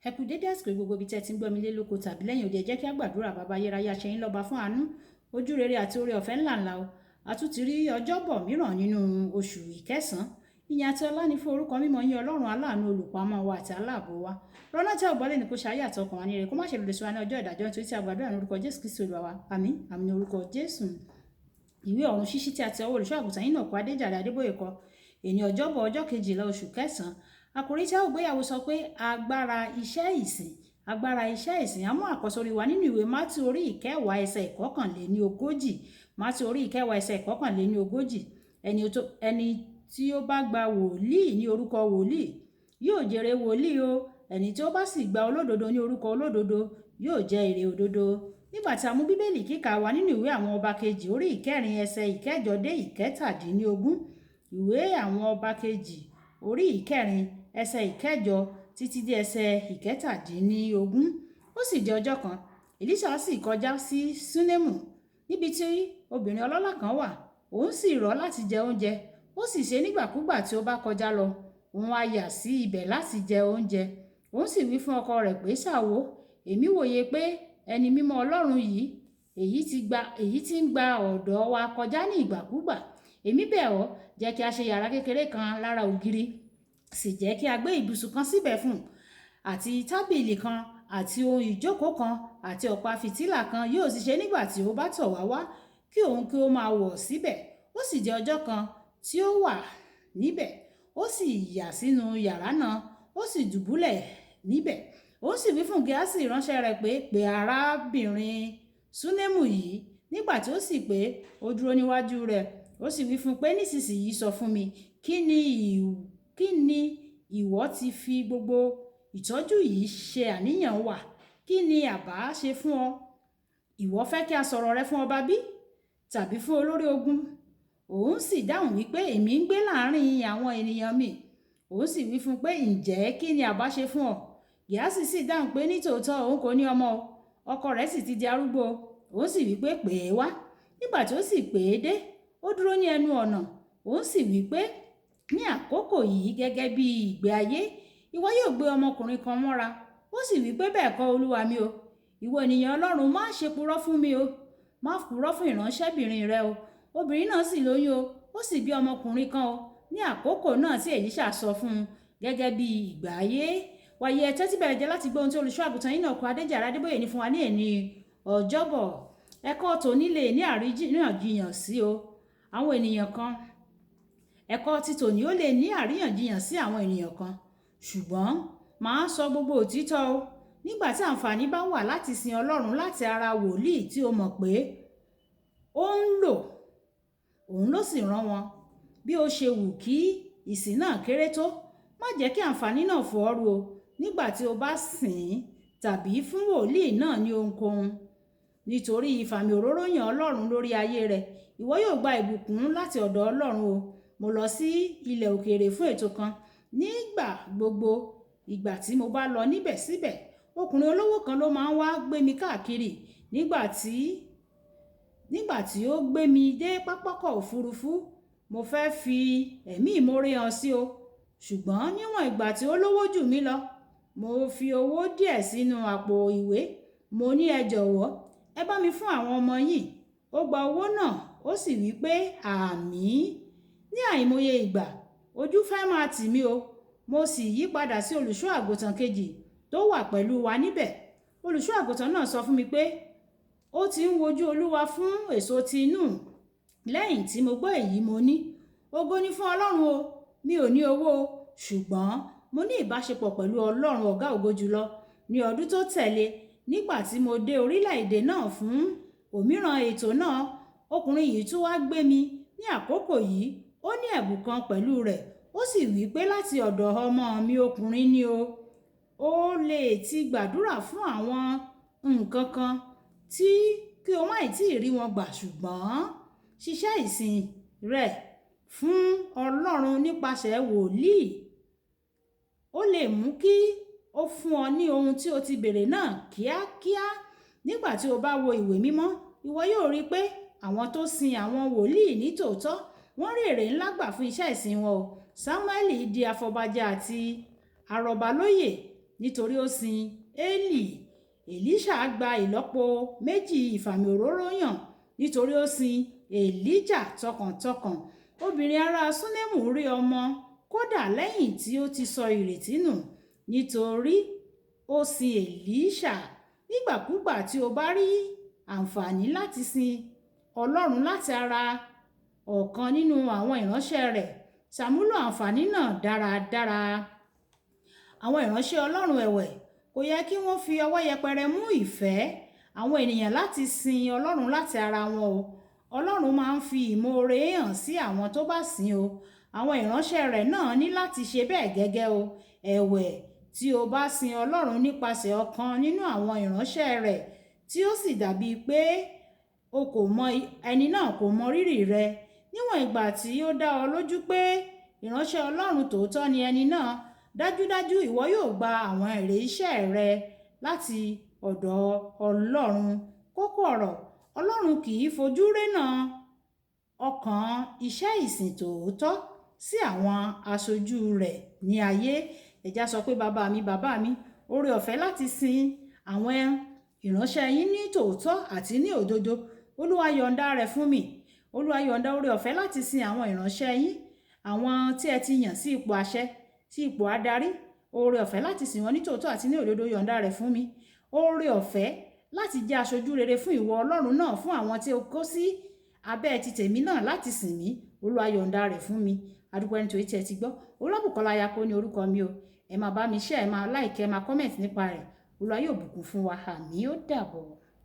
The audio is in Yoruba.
Ẹ kú dédé àsìkò gbogbo ibi tẹ́ ti ń gbọ́ mi lé lóko tàbí lẹ́yìn òde, jẹ́ kí a gbàdúrà. Bàbá ayérayé, a ṣe yín lọ́ba fún àánú, ojú rere àti oore ọ̀fẹ́ ńláńlá o. A tún ti rí ọjọ́bọ̀ mìíràn nínú oṣù ìkẹsàn-án. Ìyìn àti ọlá ni fún orúkọ mímọ́ yín, Ọlọ́run aláàánú, olùpamọ́ wa àti aláàbò wa. Rọ́nà tí a ò gbọ́ lè ní kó ṣe ayé àtọkàn wa ní rere, kó má ṣe lòdì sí wa ní ọjọ́ ìdájọ́, nítorí tí a gbàdúrà ní orúkọ Jésù Kristi Olúwa wa. Àmín. Àmín ní orúkọ Jésù. Ìwé ọ̀run ṣíṣí tí a ti ọwọ́ olùṣọ́ àgùntàn yín náà kọ Adéjàre Adébóyè kọ. Èní ọjọ́bọ̀ ọjọ́ 12 oṣù kẹsàn-án. Àkòrí tí a ò gbéyàwó sọ pé agbára iṣẹ́ ìsìn. Agbára iṣẹ́ ìsìn. A mú àkọsórí wa nínú ìwé Mátíù orí ìkẹwàá ẹsẹ̀ ìkọkànléníogójì. Mátíù orí ìkẹwàá ẹsẹ̀ ìkọkànléníogójì. Ẹni tí ó bá gba wòlíì ní orúkọ wòlíì yóò jèrè wòlíì o. Ẹni tí ó bá sì gba olódodo ní orúkọ olódodo yóò jẹ èrè òdodo. Nígbà tí a mú bíbélì kíkà wa nínú ìwé àwọn ọba kejì orí ìkẹrin ẹsẹ̀ ìkẹjọ dé ìkẹtàdínlógún. Ìwé àwọn ọba kejì orí ìkẹrin ẹsẹ̀ ìkẹjọ títí dé ẹsẹ̀ ìkẹtàdínlógún. Ó sì di ọjọ́ kan, Èlíṣà sì kọjá sí Súnémù, níbi tí obìnrin ọlọ́lá kan wà. Òun sì rọ̀ láti jẹ oúnjẹ. Ó sì ṣe nígbàkúgbà tí ó bá kọjá lọ, òun á yà sí ibẹ̀ láti jẹ oúnjẹ. Òun sì wí fún ọkọ rẹ̀ pé, ṣàwó, èmi wòye pé ẹni mímọ́ Ọlọ́run yìí, èyí tí ń gba ọ̀dọ̀ wa kọjá ní ìgbàkúgbà. Èmi bẹ̀ ọ́, jẹ́ kí a ṣe yàrá kékeré kan lára ògiri, sì jẹ́ kí a gbé ibùsùn kan síbẹ̀ fún un, àti tábìlì kan, àti ohun ìjókòó kan, àti ọ̀pá fìtílà kan. Yóò sì ṣe nígbà tí ó bá tọ̀ wá wá, kí òun kí ó máa wọ̀ síbẹ̀. Ó sì di ọjọ́ kan tí ó wà níbẹ̀. Ó sì yà sínú yàrá náà, ó sì dùbúlẹ̀ níbẹ̀. Ó sì wí fún Gíásì ìránṣẹ́ rẹ̀ pé arábìnrin Súnémù yìí. Nígbà tí ó sì pé, ó dúró níwájú rẹ̀. Ó sì wí fún un pé, nísinsìnyí sọ fún mi, kí ni ìwọ ti fi gbogbo ìtọ́jú yìí ṣe àníyàn wà? Kí ni àbá ṣe fún ọ? Ìwọ fẹ́ kí a sọ̀rọ̀ rẹ fún ọba bí? Tàbí fún olórí ogun? Òun sì dáhùn wípé, èmi ń gbé láàrin àwọn ènìyàn mi. Òun sì wí fún un pé, ǹjẹ́ kí ni àbá ṣe fún ọ? Gíásì sì dáhùn pé, nítòótọ́ òun kò ní ọmọ o, ọkọ rẹ̀ sì ti di arúgbó. Òun sì wí pé, pè é wá. Nígbà tí ó sì pè é dé, ó dúró ní ẹnu ọ̀nà. Òun sì wí pé, ní àkókò yìí gẹ́gẹ́ bí ìgbé ayé, ìwọ yóò gbé ọmọkùnrin kan mọ́ra. Ó sì wí pé, bẹ́ẹ̀ kọ́ olúwa mi o. Ìwọ ènìyàn Ọlọ́run, má ṣe purọ́ fún mi o. Má purọ́ fún ìránṣẹ́bìnrin rẹ o. Obìnrin náà sì lóyún o, ó sì bí ọmọkùnrin kan o. Ní àkókò náà tí Èlíṣà sọ fún un gẹ́gẹ́ bí ìgbà ayé. Wàyí ẹ tẹ́tí bẹ̀rẹ̀ jẹ́ láti gbọ́ ohun tí olùṣọ́ àgùntàn yín náà kọ Adéjàre Adébóyè ní fún wa ní èní ọjọ́bọ̀. Ẹ̀kọ́ tòní lè ní àríyànjiyàn sí o àwọn ènìyàn kan. Ẹ̀kọ́ ti tòní ó lè ní àríyànjiyàn sí àwọn ènìyàn kan. Ṣùgbọ́n màá sọ gbogbo òtítọ́ o. Nígbà tí àǹfààní bá wà láti sin Ọlọ́run láti ara wòlíì tí o mọ̀ pé ó ń lò, òun ló sì rán wọn. Bí ó ṣe wù kí ìsìn náà kéré tó, má jẹ́ kí àǹfààní náà fò ọ́ ru o. Nígbà tí o bá sìn tàbí fún wòlíì náà ní ohunkóhun, nítorí ìfàmì òróró yàn Ọlọ́run lórí ayé rẹ̀, ìwọ yóò gba ìbùkún láti ọ̀dọ̀ Ọlọ́run o. Mo lọ sí ilẹ̀ òkèèrè fún ètò kan. Nígbà gbogbo ìgbà tí mo bá lọ níbẹ̀ síbẹ̀, ọkùnrin olówó kan ló máa ń wá gbé mi káàkiri. Nígbà tí ó gbé mi dé pápákọ̀ òfurufú, mo fẹ́ fi ẹ̀mí ìmoore hàn sí o. Ṣùgbọ́n níwọ̀n ìgbà tí ó lówó jù mí lọ, mo fi owó díẹ̀ sínú àpò ìwé. Mo ní, ẹ jọ̀wọ́, ẹ bá mi fún àwọn ọmọ yìí. Ó gba owó náà, ó sì wí pé, àmín. Ní àìmọye ìgbà, ojú fẹ́ máa tì mí o. Mo sì yí padà sí olùṣọ́ àgùntàn kejì tó wà pẹ̀lú wa níbẹ̀. Olùṣọ́ àgùntàn náà sọ fún mi pé ó ti ń wojú Olúwa fún èso ti inú. Lẹ́yìn tí mo gbọ́ èyí, mo ní, ògo ni fún Ọlọ́run o. Mi ò ní owó o, ṣùgbọ́n mo ní ìbáṣepọ̀ pẹ̀lú Ọlọ́run ọ̀gá ògo jùlọ. Ní ọdún tó tẹ̀lé, nígbà tí mo dé orílẹ̀-èdè náà fún òmíràn ètò náà, ọkùnrin yìí tún wá gbé mi. Ní àkókò yìí, ó ní ẹ̀bùn kan pẹ̀lú rẹ̀. Ó sì wí pé láti ọ̀dọ̀ ọmọ mi ọkùnrin ni o. Ó lè ti gbàdúrà fún àwọn nǹkan kan tí kí o má tí ì rí wọn gbà, ṣùgbọ́n ṣiṣẹ́ ìsìn rẹ̀ fún Ọlọ́run nípasẹ̀ wòlíì. Ó lè mú kí ó fún ọ ní ohun tí o ti béèrè náà kíákíá. Nígbà tí o bá wo ìwé mímọ́, ìwọ yóò rí pé àwọn tó sin àwọn wòlíì ní tòótọ́, wọ́n rí èrè ńlá gbà fún iṣẹ́ ìsìn wọn o. Sámúẹ́lì di afọbajẹ àti àrọ̀bálóyè. nítorí ó sin Élì. Èlíṣà gba ìlọ́po méjì ìfàmì òróró yàn nítorí ó sin Èlíjà tọkàntọkàn. Obìnrin ará Súnémù rí ọmọ kódà lẹ́yìn tí ó ti sọ ìrètí nù nítorí ó sin Èlíṣà. Nígbàkúgbà tí o bá rí àǹfààní láti sin Ọlọ́run láti ara ọ̀kan nínú àwọn ìránṣẹ́ rẹ̀, ṣàmúlò àǹfààní náà dáradára. Àwọn ìránṣẹ́ Ọlọ́run ẹ̀wẹ̀ kò yẹ kí wọ́n fi ọwọ́ yẹpẹrẹ mú ìfẹ́ àwọn ènìyàn láti sin Ọlọ́run láti ara wọn o. Ọlọ́run máa ń fi ìmoore hàn sí àwọn tó bá sìn o. Àwọn ìránṣẹ́ rẹ̀ náà ní láti ṣe bẹ́ẹ̀ gẹ́gẹ́ o. Ẹ̀wẹ̀, tí o bá sin Ọlọ́run nípasẹ̀ ọ̀kan nínú àwọn ìránṣẹ́ rẹ̀ tí ó sì dàbí pé ẹni náà kò mọ rírì rẹ, níwọ̀n ìgbà tí ó dá ọ lójú pé ìránṣẹ́ Ọlọ́run tòótọ́ ni ẹni náà, dájúdájú ìwọ yóò gba àwọn èrè iṣẹ́ rẹ láti ọ̀dọ̀ Ọlọ́run. Kókó ọ̀rọ̀: Ọlọ́run kì í fojú rénà ọkàn iṣẹ́ ìsìn tòótọ́ sí àwọn aṣojú rẹ̀ ní ayé. Ẹja sọ pé bàbá mi, oore ọ̀fẹ́ láti sin àwọn ìránṣẹ́ yín ní tòótọ́ àti ní òdodo. Olúwa yọ̀ǹda rẹ̀ fún mi. Olúwa yọ̀ǹda oore ọ̀fẹ́ láti sin àwọn ìránṣẹ́ yín, àwọn tí ẹ ti yàn sí ipò àṣẹ, sí ipò adarí. Oore ọ̀fẹ́ láti sìn wọ́n ní tòótọ́ àti ní òdodo, yọ̀ǹda rẹ̀ fún mi. Oore ọ̀fẹ́ láti jẹ́ aṣojú rere fún ìwọ Ọlọ́run náà fún àwọn tí ó kó sí abẹ́ ti tèmi náà láti sìn mí. Olúwa yọ̀ǹda rẹ̀ fún mi. Adúpẹ́ nítorí tí ẹ ti gbọ́. Olúwabùkọ́lá Ayako ní orúkọ mi o. Ẹ máa bá mi share, ẹ máa like, ẹ máa comment nípa rẹ̀. Olúwa yóò bùkún fún wa. Àmín. Ó dàbọ̀.